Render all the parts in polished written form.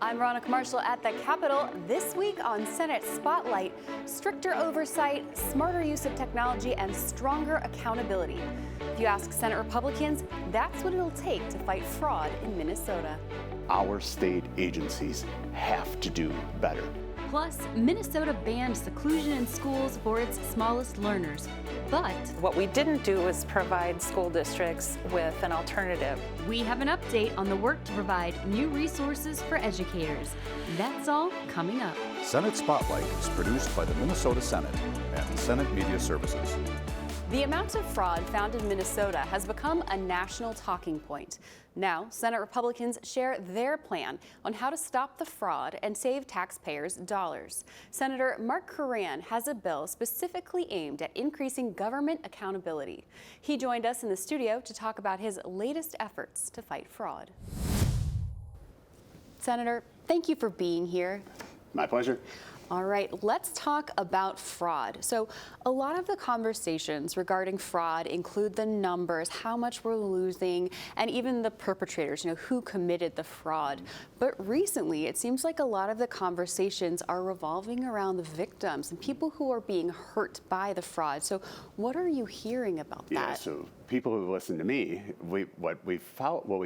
I'm Veronica Marshall at the Capitol. This week on Senate Spotlight, stricter oversight, smarter use of technology, and stronger accountability. If you ask Senate Republicans, that's what it'll take to fight fraud in Minnesota. Our state agencies have to do better. Plus, Minnesota banned seclusion in schools for its smallest learners. But what we didn't do was provide school districts with an alternative. We have an update on the work to provide new resources for educators. That's all coming up. Senate Spotlight is produced by the Minnesota Senate and Senate Media Services. The amount of fraud found in Minnesota has become a national talking point. Now, Senate Republicans share their plan on how to stop the fraud and save taxpayers dollars. Senator Mark Koran has a bill specifically aimed at increasing government accountability. He joined us in the studio to talk about his latest efforts to fight fraud. Senator, thank you for being here. My pleasure. All right, let's talk about fraud. So a lot of the conversations regarding fraud include the numbers, how much we're losing, and even the perpetrators, who committed the fraud. But recently, it seems like a lot of the conversations are revolving around the victims and people who are being hurt by the fraud. So what are you hearing about that? Yeah, so people who listen to me, what we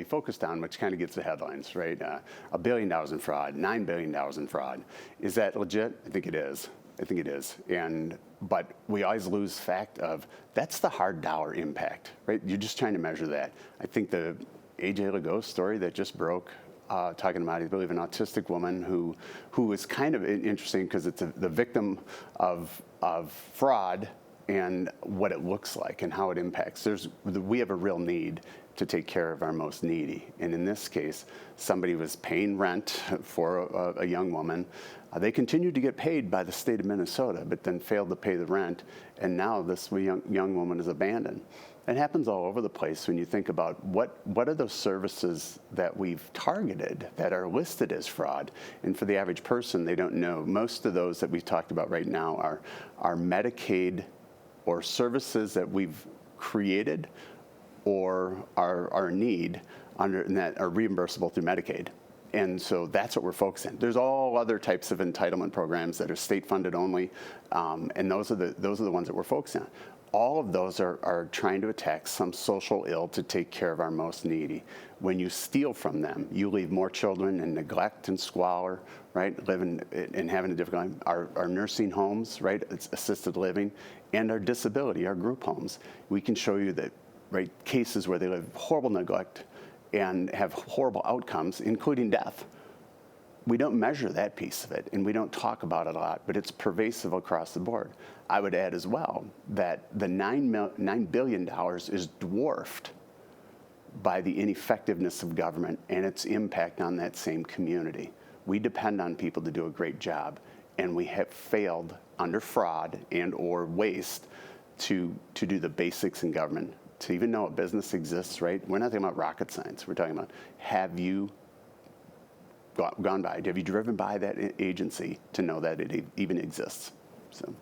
focused on, which kind of gets the headlines, right? $1 billion in fraud, $9 billion in fraud. Is that legit? I think it is. But we always lose fact of that's the hard dollar impact, right? You're just trying to measure that. I think the A.J. Legault story that just broke, talking about, I believe, an autistic woman who is kind of interesting because it's the victim of fraud and what it looks like and how it impacts. We have a real need to take care of our most needy. And in this case, somebody was paying rent for a young woman. They continued to get paid by the state of Minnesota, but then failed to pay the rent. And now this young woman is abandoned. It happens all over the place when you think about what are those services that we've targeted that are listed as fraud. And for the average person, they don't know. Most of those that we've talked about right now are Medicaid or services that we've created or are in need and that are reimbursable through Medicaid. And so that's what we're focusing on. There's all other types of entitlement programs that are state funded only, and those are the ones that we're focusing on. All of those are trying to attack some social ill to take care of our most needy. When you steal from them, you leave more children in neglect and squalor, right? Living and having a difficult life. Our nursing homes, right? It's assisted living, and our disability, our group homes. We can show you that, right? Cases where they live horrible neglect and have horrible outcomes, including death. We don't measure that piece of it, and we don't talk about it a lot, but it's pervasive across the board. I would add as well that the $9 billion is dwarfed by the ineffectiveness of government and its impact on that same community. We depend on people to do a great job, and we have failed under fraud and or waste to do the basics in government. To even know a business exists, right? We're not talking about rocket science. We're talking about, have you gone by? Have you driven by that agency to know that it even exists? So,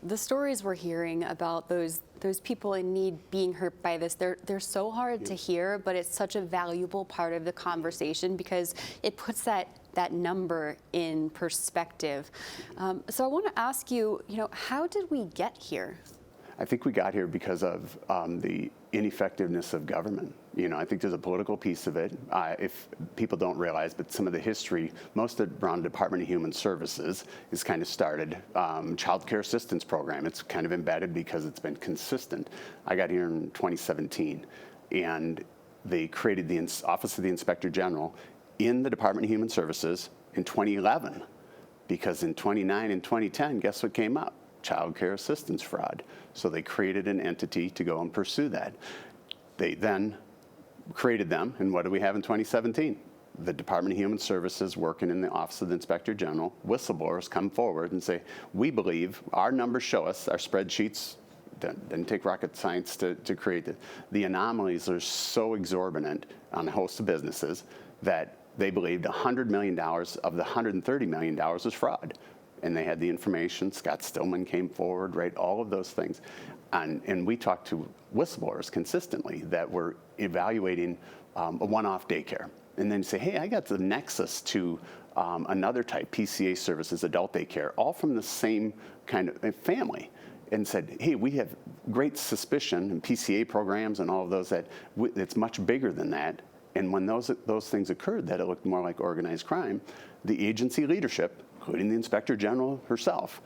the stories we're hearing about those people in need being hurt by this, they're so hard to hear, but it's such a valuable part of the conversation because it puts that number in perspective. So I want to ask you, how did we get here? I think we got here because of the ineffectiveness of government. I think there's a political piece of it. If people don't realize, but some of the history, most around the Department of Human Services is kind of started. Child Care Assistance Program, it's kind of embedded because it's been consistent. I got here in 2017, and they created the Office of the Inspector General in the Department of Human Services in 2011, because in 2009 and 2010, guess what came up? Child care assistance fraud. So they created an entity to go and pursue that. They then created them, and what do we have in 2017? The Department of Human Services working in the Office of the Inspector General, whistleblowers come forward and say, we believe, our numbers show us, our spreadsheets, didn't take rocket science to create it. The anomalies are so exorbitant on a host of businesses that they believed $100 million of the $130 million was fraud. And they had the information. Scott Stillman came forward, right? All of those things. And we talked to whistleblowers consistently that were evaluating a one-off daycare. and then say, hey, I got the nexus to another type, PCA services, adult daycare, all from the same kind of family, and said, hey, we have great suspicion in PCA programs and all of those that it's much bigger than that. And when those things occurred, that it looked more like organized crime, the agency leadership, including the Inspector General herself,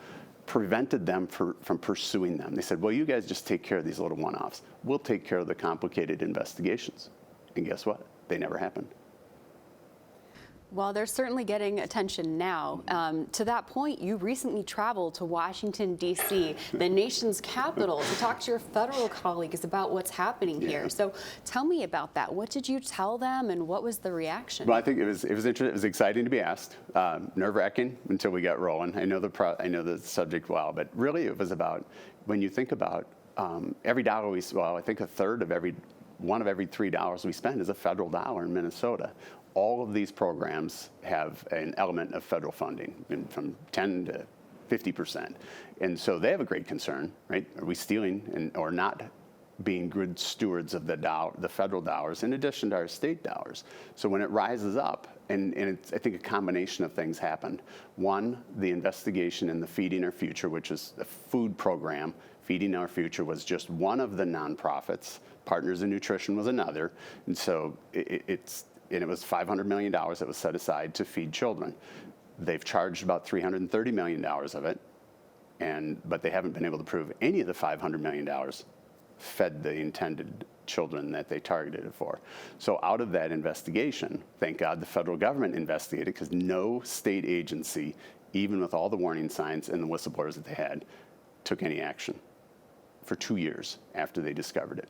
prevented them from pursuing them. They said, well, you guys just take care of these little one-offs. We'll take care of the complicated investigations. And guess what? They never happened. Well, they're certainly getting attention now. To that point, you recently traveled to Washington, D.C., the nation's capital, to talk to your federal colleagues about what's happening here. So tell me about that. What did you tell them, and what was the reaction? Well, I think it was interesting. It was exciting to be asked. Nerve-wracking until we got rolling. I know the subject well, but really it was about, when you think about every dollar I think a third of every $3 we spend is a federal dollar in Minnesota. All of these programs have an element of federal funding, from 10 to 50%. And so they have a great concern, right? Are we stealing or not being good stewards of the federal dollars in addition to our state dollars? So when it rises up, and it's, I think a combination of things happened. One, the investigation in the Feeding Our Future, which is a food program. Feeding Our Future was just one of the nonprofits. Partners in Nutrition was another. And so it was $500 million that was set aside to feed children. They've charged about $330 million of it, but they haven't been able to prove any of the $500 million fed the intended children that they targeted it for. So out of that investigation, thank God the federal government investigated, because no state agency, even with all the warning signs and the whistleblowers that they had, took any action for 2 years after they discovered it.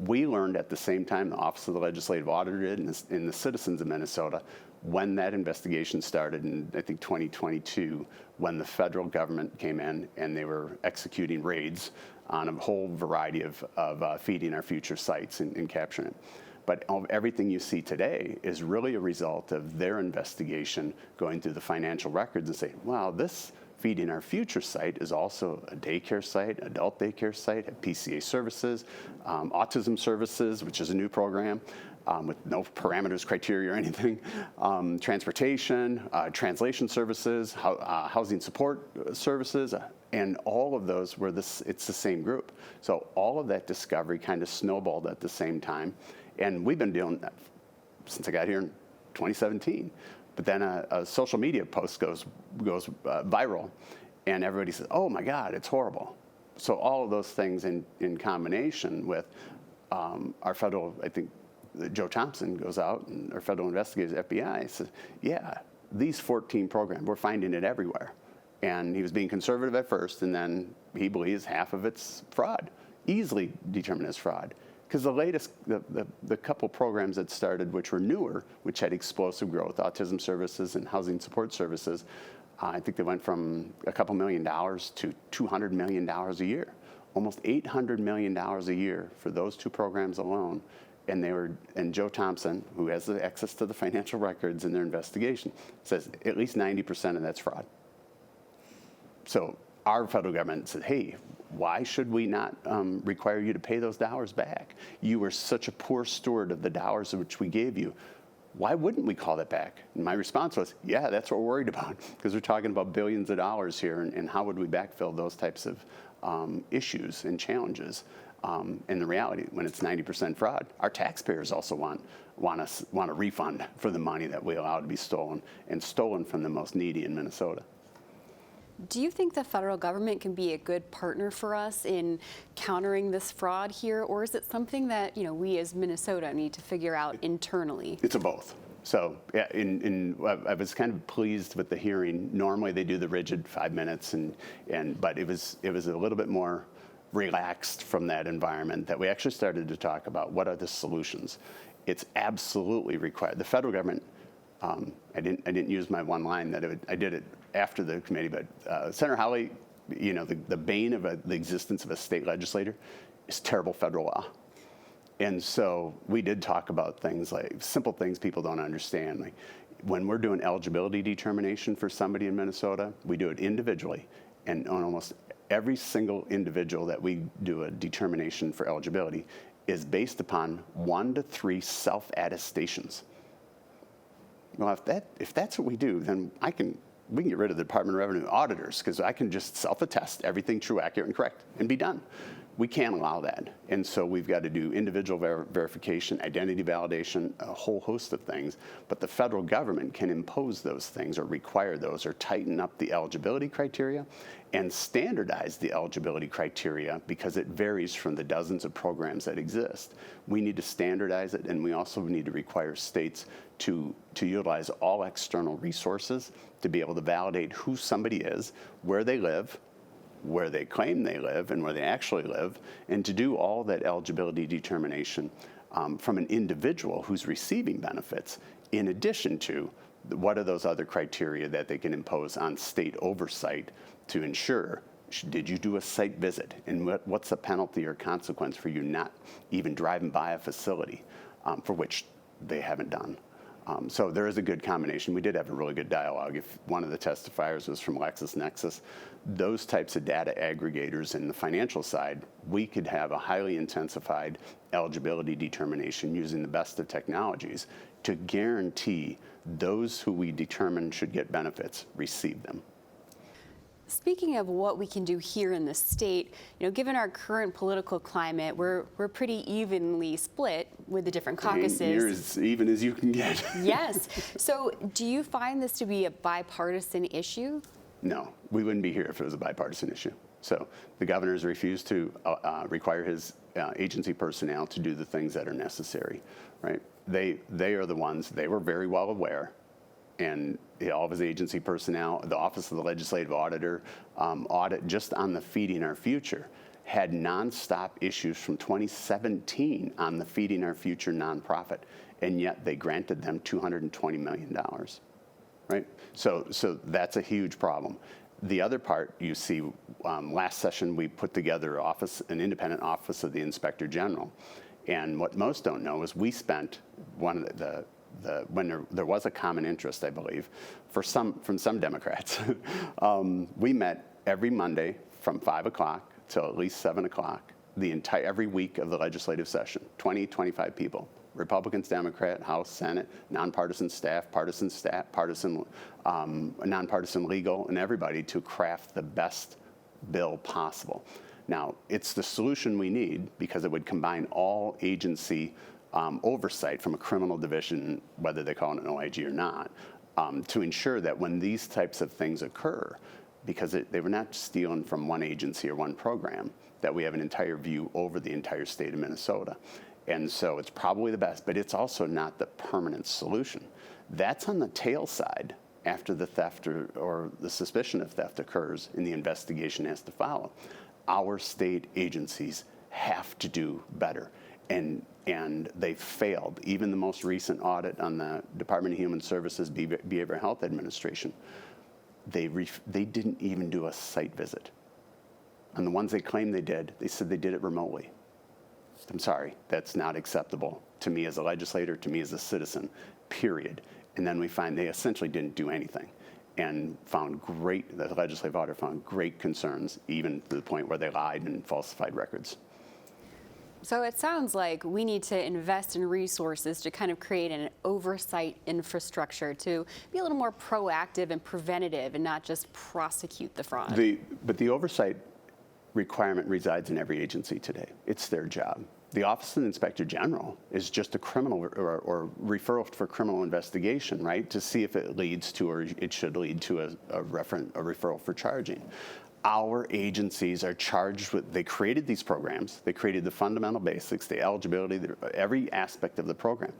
We learned at the same time, the Office of the Legislative Auditor did, and the citizens of Minnesota, when that investigation started in, I think, 2022, when the federal government came in and they were executing raids on a whole variety of Feeding Our Future sites and capturing it. But everything you see today is really a result of their investigation, going through the financial records and saying, wow, this Feeding Our Future site is also a daycare site, adult daycare site, PCA services, autism services, which is a new program with no parameters, criteria, or anything, transportation, translation services, housing support services, and all of those it's the same group. So all of that discovery kind of snowballed at the same time. And we've been doing that since I got here in 2017. But then a social media post goes viral, and everybody says, oh my God, it's horrible. So all of those things in combination with our federal, I think Joe Thompson goes out, and our federal investigators, FBI, says, yeah, these 14 programs, we're finding it everywhere. And he was being conservative at first, and then he believes half of it's fraud, easily determined as fraud. Because the latest, the couple programs that started, which were newer, which had explosive growth, autism services and housing support services, I think they went from a couple $1 million to $200 million a year, almost $800 million a year for those two programs alone. And Joe Thompson, who has the access to the financial records in their investigation, says at least 90% of that's fraud. So our federal government said, hey, why should we not require you to pay those dollars back? You were such a poor steward of the dollars which we gave you. Why wouldn't we call that back? And my response was, yeah, that's what we're worried about, because we're talking about billions of dollars here, and how would we backfill those types of issues and challenges? In the reality, when it's 90% fraud, our taxpayers also want a refund for the money that we allow to be stolen, and stolen from the most needy in Minnesota. Do you think the federal government can be a good partner for us in countering this fraud here, or is it something that we as Minnesota need to figure out internally? It's a both. So yeah, I was kind of pleased with the hearing. Normally they do the rigid 5 minutes, but it was a little bit more relaxed from that environment, that we actually started to talk about what are the solutions. It's absolutely required. The federal government, I didn't use my one line that I did it after the committee, but Senator Hawley, the bane of the existence of a state legislator is terrible federal law. And so we did talk about things like simple things people don't understand. Like when we're doing eligibility determination for somebody in Minnesota, we do it individually, and on almost every single individual that we do a determination for eligibility is based upon 1 to 3 self-attestations. Well, if that's what we do, then we can get rid of the Department of Revenue auditors, because I can just self-attest everything true, accurate, and correct and be done. We can't allow that. And so we've got to do individual verification, identity validation, a whole host of things. But the federal government can impose those things or require those or tighten up the eligibility criteria and standardize the eligibility criteria, because it varies from the dozens of programs that exist. We need to standardize it, and we also need to require states to utilize all external resources to be able to validate who somebody is, where they live, where they claim they live, and where they actually live, and to do all that eligibility determination from an individual who's receiving benefits, in addition to what are those other criteria that they can impose on state oversight to ensure, did you do a site visit, and what's the penalty or consequence for you not even driving by a facility for which they haven't done. So there is a good combination. We did have a really good dialogue. If one of the testifiers was from LexisNexis, those types of data aggregators in the financial side, we could have a highly intensified eligibility determination using the best of technologies to guarantee those who we determine should get benefits receive them. Speaking of what we can do here in the state, given our current political climate, we're pretty evenly split with the different caucuses. You're as even as you can get. Yes. So do you find this to be a bipartisan issue? No, we wouldn't be here if it was a bipartisan issue. So the governor's refused to require his agency personnel to do the things that are necessary, right? They are the ones, they were very well aware, and all of his agency personnel, the Office of the Legislative Auditor, audit just on the Feeding Our Future, had nonstop issues from 2017 on the Feeding Our Future nonprofit, and yet they granted them $220 million, right? So that's a huge problem. The other part you see, last session we put together an independent office of the Inspector General, and what most don't know is we spent when there was a common interest, I believe, from some Democrats. We met every Monday from 5 o'clock till at least 7 o'clock, every week of the legislative session, 25 people. Republicans, Democrat, House, Senate, nonpartisan staff, nonpartisan legal, and everybody to craft the best bill possible. Now, it's the solution we need because it would combine all agency oversight from a criminal division, whether they call it an OIG or not, to ensure that when these types of things occur, because they were not stealing from one agency or one program, that we have an entire view over the entire state of Minnesota. And so it's probably the best, but it's also not the permanent solution. That's on the tail side after the theft or the suspicion of theft occurs and the investigation has to follow. Our state agencies have to do better. And they failed. Even the most recent audit on the Department of Human Services Behavioral Health Administration, they didn't even do a site visit. On the ones they claimed they did, they said they did it remotely. I'm sorry, that's not acceptable to me as a legislator, to me as a citizen, period. And then we find they essentially didn't do anything and the legislative auditor found great concerns, even to the point where they lied and falsified records. So it sounds like we need to invest in resources to kind of create an oversight infrastructure to be a little more proactive and preventative and not just prosecute the fraud. But the oversight requirement resides in every agency today. It's their job. The Office of the Inspector General is just a criminal or referral for criminal investigation, right? To see if it leads to or it should lead to a referral for charging. Our agencies are charged with, they created these programs, they created the fundamental basics, the eligibility, every aspect of the program.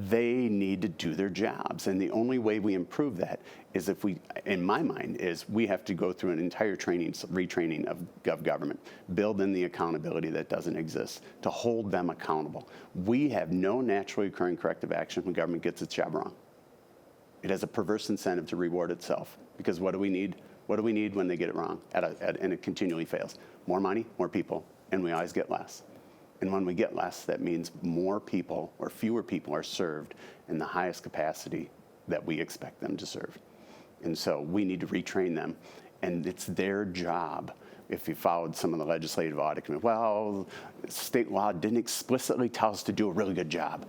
They need to do their jobs. And the only way we improve that is if in my mind, we have to go through an entire retraining of government, build in the accountability that doesn't exist, to hold them accountable. We have no naturally occurring corrective action when government gets its job wrong. It has a perverse incentive to reward itself, because what do we need? What do we need when they get it wrong and it continually fails? More money, more people, and we always get less. And when we get less, that means more people or fewer people are served in the highest capacity that we expect them to serve. And so we need to retrain them, and it's their job. If you followed some of the legislative audit committee, well, state law didn't explicitly tell us to do a really good job.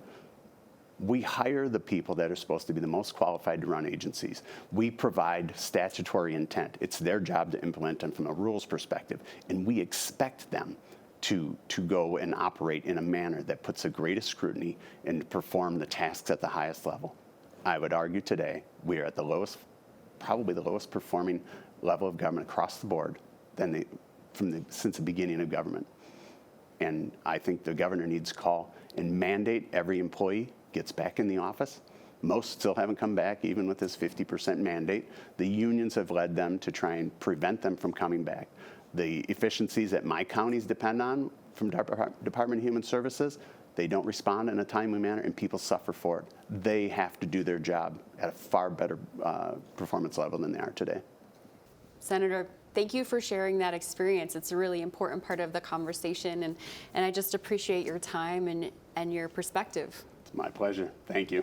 We hire the people that are supposed to be the most qualified to run agencies. We provide statutory intent. It's their job to implement them from a rules perspective, and we expect them to go and operate in a manner that puts the greatest scrutiny and to perform the tasks at the highest level. I would argue today we are at the lowest, probably the lowest performing level of government across the board since the beginning of government. And I think the governor needs to call and mandate every employee gets back in the office. Most still haven't come back, even with this 50% mandate. The unions have led them to try and prevent them from coming back. The efficiencies that my counties depend on from Department of Human Services, they don't respond in a timely manner, and people suffer for it. They have to do their job at a far better performance level than they are today. Senator, thank you for sharing that experience. It's a really important part of the conversation, and I just appreciate your time and your perspective. It's my pleasure. Thank you.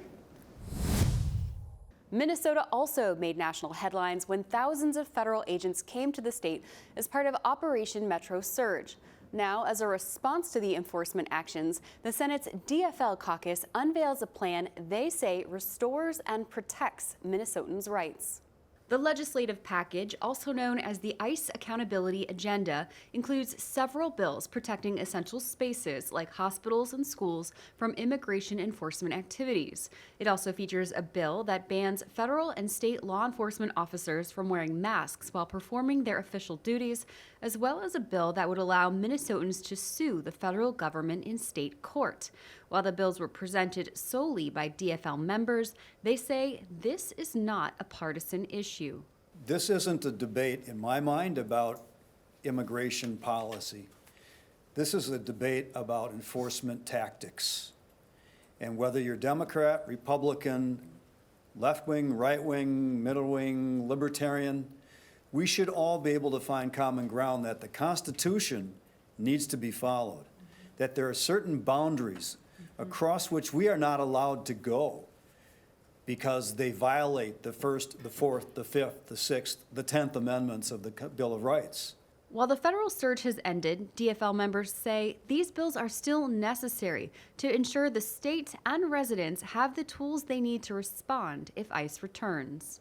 Minnesota also made national headlines when thousands of federal agents came to the state as part of Operation Metro Surge. Now, as a response to the enforcement actions, the Senate's DFL caucus unveils a plan they say restores and protects Minnesotans' rights. The legislative package, also known as the ICE Accountability Agenda, includes several bills protecting essential spaces like hospitals and schools from immigration enforcement activities. It also features a bill that bans federal and state law enforcement officers from wearing masks while performing their official duties, as well as a bill that would allow Minnesotans to sue the federal government in state court. While the bills were presented solely by DFL members, they say this is not a partisan issue. This isn't a debate, in my mind, about immigration policy. This is a debate about enforcement tactics. And whether you're Democrat, Republican, left-wing, right-wing, middle-wing, libertarian, we should all be able to find common ground that the Constitution needs to be followed, that there are certain boundaries across which we are not allowed to go because they violate the First, the Fourth, the Fifth, the Sixth, the 10th Amendments of the Bill of Rights. While the federal surge has ended, DFL members say these bills are still necessary to ensure the state and residents have the tools they need to respond if ICE returns.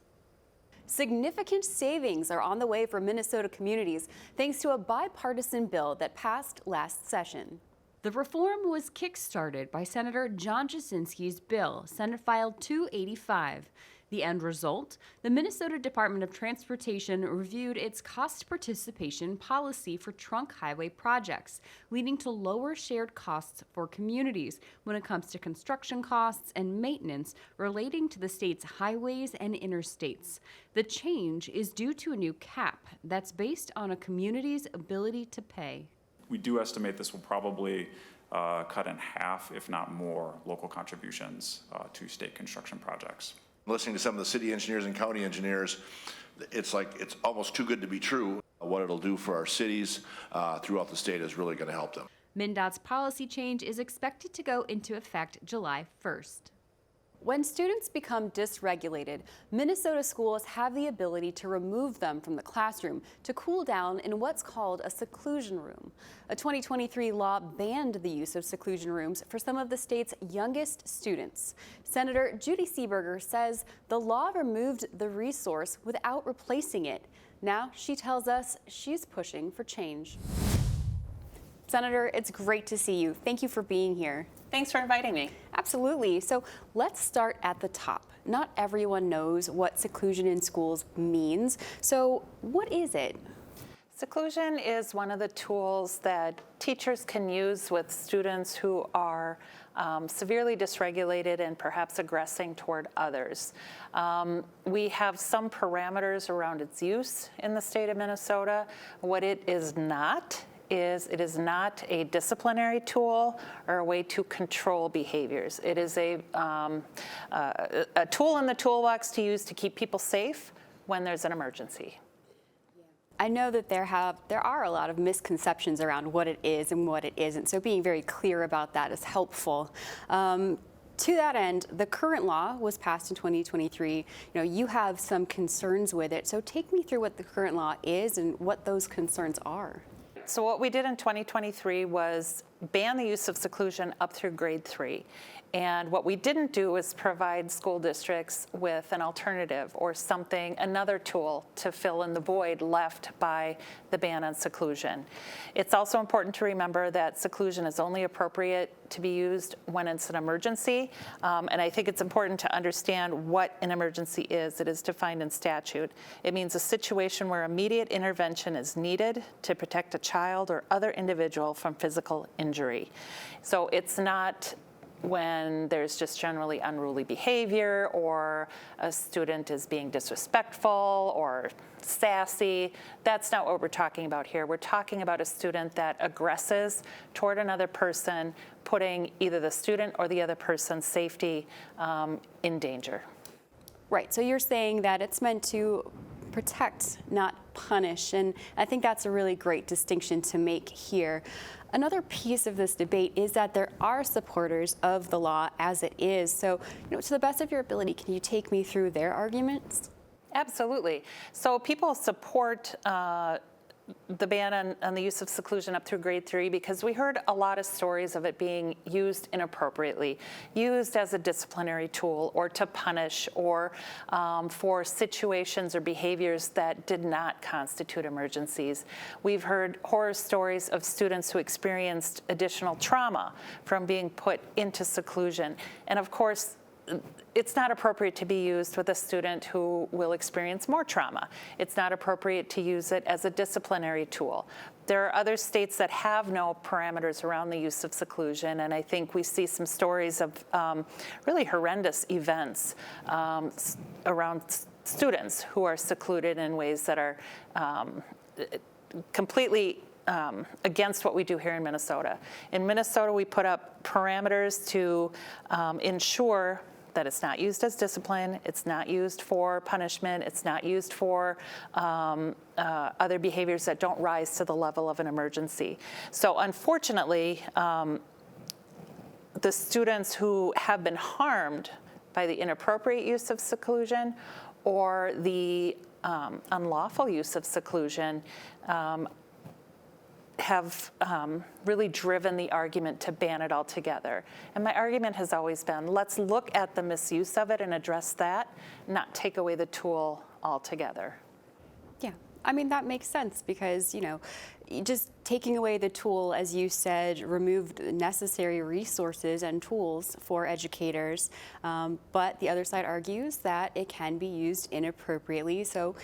Significant savings are on the way for Minnesota communities thanks to a bipartisan bill that passed last session. The reform was kick-started by Senator John Jasinski's bill, Senate File 285. The end result? The Minnesota Department of Transportation reviewed its cost participation policy for trunk highway projects, leading to lower shared costs for communities when it comes to construction costs and maintenance relating to the state's highways and interstates. The change is due to a new cap that's based on a community's ability to pay. We do estimate this will probably cut in half, if not more, local contributions to state construction projects. Listening to some of the city engineers and county engineers, it's like it's almost too good to be true. What it'll do for our cities throughout the state is really going to help them. MnDOT's policy change is expected to go into effect July 1st. When students become dysregulated, Minnesota schools have the ability to remove them from the classroom to cool down in what's called a seclusion room. A 2023 law banned the use of seclusion rooms for some of the state's youngest students. Senator Judy Seeberger says the law removed the resource without replacing it. Now she tells us she's pushing for change. Senator, it's great to see you. Thank you for being here. Thanks for inviting me. Absolutely. So let's start at the top. Not everyone knows what seclusion in schools means. So what is it? Seclusion is one of the tools that teachers can use with students who are severely dysregulated and perhaps aggressing toward others. We have some parameters around its use in the state of Minnesota. What it is not a disciplinary tool or a way to control behaviors. It is a tool in the toolbox to use to keep people safe when there's an emergency. I know that there are a lot of misconceptions around what it is and what it isn't, so being very clear about that is helpful. To that end, the current law was passed in 2023. You have some concerns with it, so take me through what the current law is and what those concerns are. So what we did in 2023 was ban the use of seclusion up through grade 3. And what we didn't do is provide school districts with an alternative or something, another tool to fill in the void left by the ban on seclusion. It's also important to remember that seclusion is only appropriate to be used when it's an emergency. And I think it's important to understand what an emergency is. It is defined in statute. It means a situation where immediate intervention is needed to protect a child or other individual from physical injury. So it's not when there's just generally unruly behavior or a student is being disrespectful or sassy. That's not what we're talking about here. We're talking about a student that aggresses toward another person, putting either the student or the other person's safety in danger. Right, so you're saying that it's meant to protect, not punish, and I think that's a really great distinction to make here. Another piece of this debate is that there are supporters of the law as it is. So, to the best of your ability, can you take me through their arguments? Absolutely. So people support the ban on the use of seclusion up through grade 3 because we heard a lot of stories of it being used inappropriately, used as a disciplinary tool or to punish or for situations or behaviors that did not constitute emergencies. We've heard horror stories of students who experienced additional trauma from being put into seclusion. And of course, it's not appropriate to be used with a student who will experience more trauma. It's not appropriate to use it as a disciplinary tool. There are other states that have no parameters around the use of seclusion, and I think we see some stories of really horrendous events around students who are secluded in ways that are completely against what we do here in Minnesota. In Minnesota, we put up parameters to ensure that it's not used as discipline, it's not used for punishment, it's not used for other behaviors that don't rise to the level of an emergency. So unfortunately, the students who have been harmed by the inappropriate use of seclusion or the unlawful use of seclusion have really driven the argument to ban it altogether. And my argument has always been, let's look at the misuse of it and address that, not take away the tool altogether. Yeah, I mean, that makes sense because, just taking away the tool, as you said, removed necessary resources and tools for educators. But the other side argues that it can be used inappropriately. So,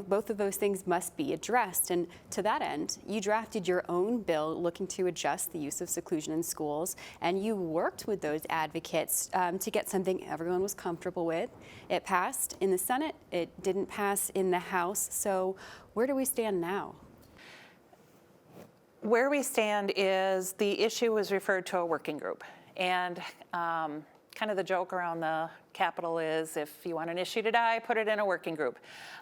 both of those things must be addressed. And to that end, you drafted your own bill looking to adjust the use of seclusion in schools. And you worked with those advocates to get something everyone was comfortable with. It passed in the Senate. It didn't pass in the House. So where do we stand now? Where we stand is the issue was referred to a working group. And kind of the joke around the Capitol is if you want an issue to die, put it in a working group.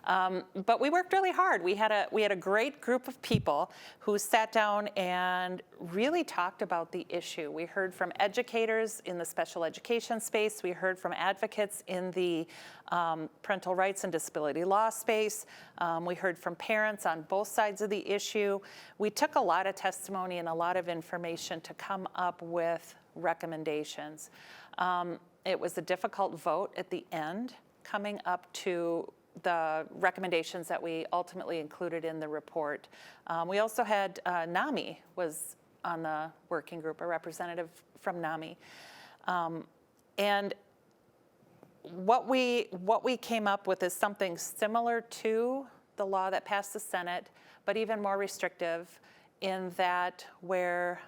But we worked really hard. We had a great group of people who sat down and really talked about the issue. We heard from educators in the special education space. We heard from advocates in the parental rights and disability law space. We heard from parents on both sides of the issue. We took a lot of testimony and a lot of information to come up with recommendations. It was a difficult vote at the end, coming up to the recommendations that we ultimately included in the report. We also had NAMI was on the working group, a representative from NAMI. And what we came up with is something similar to the law that passed the Senate, but even more restrictive in that where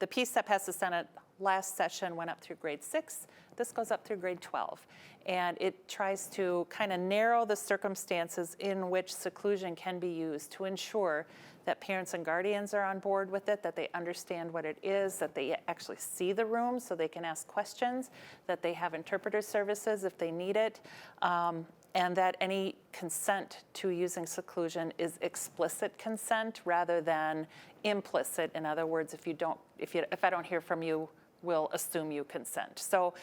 the piece that passed the Senate last session went up through grade 6. This goes up through grade 12. And it tries to kind of narrow the circumstances in which seclusion can be used to ensure that parents and guardians are on board with it, that they understand what it is, that they actually see the room so they can ask questions, that they have interpreter services if they need it, and that any consent to using seclusion is explicit consent rather than implicit. In other words, if I don't hear from you, we'll assume you consent. So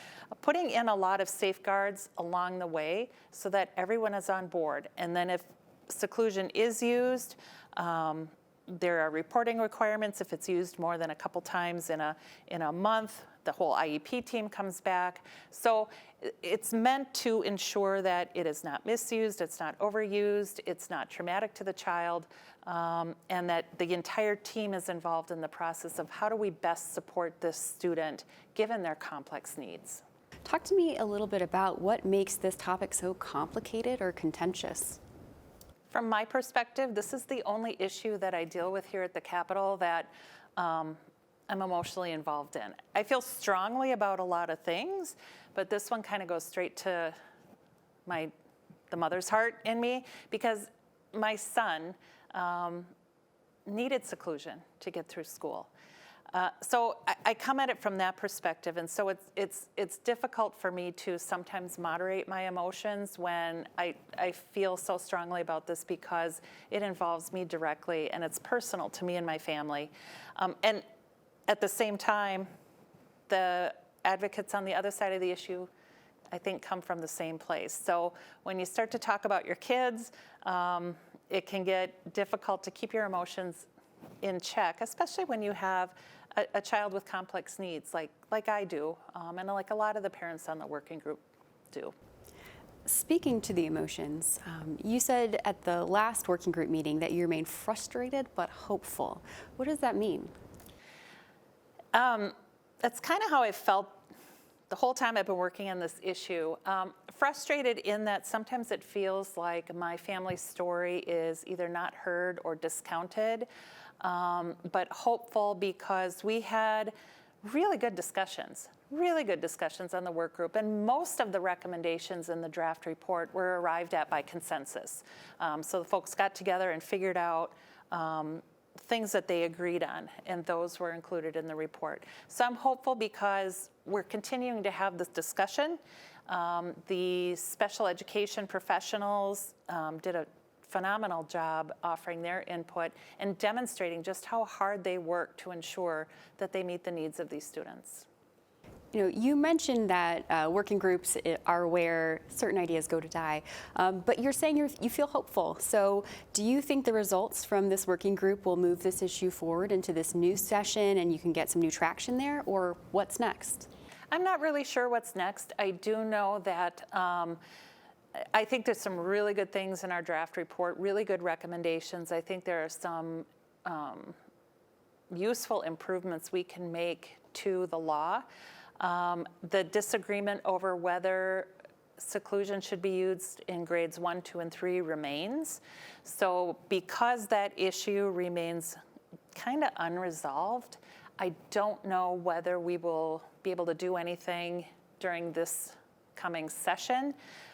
putting in a lot of safeguards along the way so that everyone is on board. And then if seclusion is used, there are reporting requirements if it's used more than a couple times in a month. The whole IEP team comes back. So it's meant to ensure that it is not misused, it's not overused, it's not traumatic to the child, and that the entire team is involved in the process of how do we best support this student given their complex needs. Talk to me a little bit about what makes this topic so complicated or contentious. From my perspective, this is the only issue that I deal with here at the Capitol that I'm emotionally involved in. I feel strongly about a lot of things, but this one kind of goes straight to the mother's heart in me, because my son needed seclusion to get through school. So I come at it from that perspective, and so it's difficult for me to sometimes moderate my emotions when I feel so strongly about this, because it involves me directly and it's personal to me and my family. And at the same time, the advocates on the other side of the issue, I think, come from the same place. So when you start to talk about your kids, it can get difficult to keep your emotions in check, especially when you have a child with complex needs like I do, and like a lot of the parents on the working group do. Speaking to the emotions, you said at the last working group meeting that you remain frustrated but hopeful. What does that mean? That's kind of how I felt the whole time I've been working on this issue. Frustrated in that sometimes it feels like my family's story is either not heard or discounted, but hopeful because we had really good discussions on the work group, and most of the recommendations in the draft report were arrived at by consensus. So the folks got together and figured out things that they agreed on, and those were included in the report. So I'm hopeful because we're continuing to have this discussion. The special education professionals did a phenomenal job offering their input and demonstrating just how hard they work to ensure that they meet the needs of these students. You know, you mentioned that working groups are where certain ideas go to die, but you're saying you feel hopeful. So do you think the results from this working group will move this issue forward into this new session and you can get some new traction there, or what's next? I'm not really sure what's next. I do know that I think there's some really good things in our draft report, really good recommendations. I think there are some useful improvements we can make to the law. The disagreement over whether seclusion should be used in grades 1, 2, and 3 remains. So because that issue remains kind of unresolved, I don't know whether we will be able to do anything during this coming session.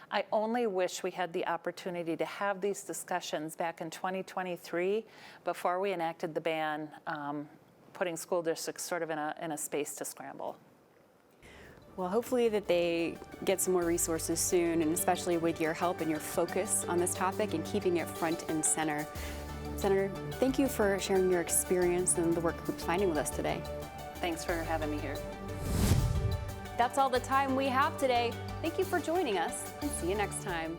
I only wish we had the opportunity to have these discussions back in 2023 before we enacted the ban, putting school districts sort of in a space to scramble. Well, hopefully that they get some more resources soon, and especially with your help and your focus on this topic and keeping it front and center. Senator, thank you for sharing your experience and the work group's finding with us today. Thanks for having me here. That's all the time we have today. Thank you for joining us, and see you next time.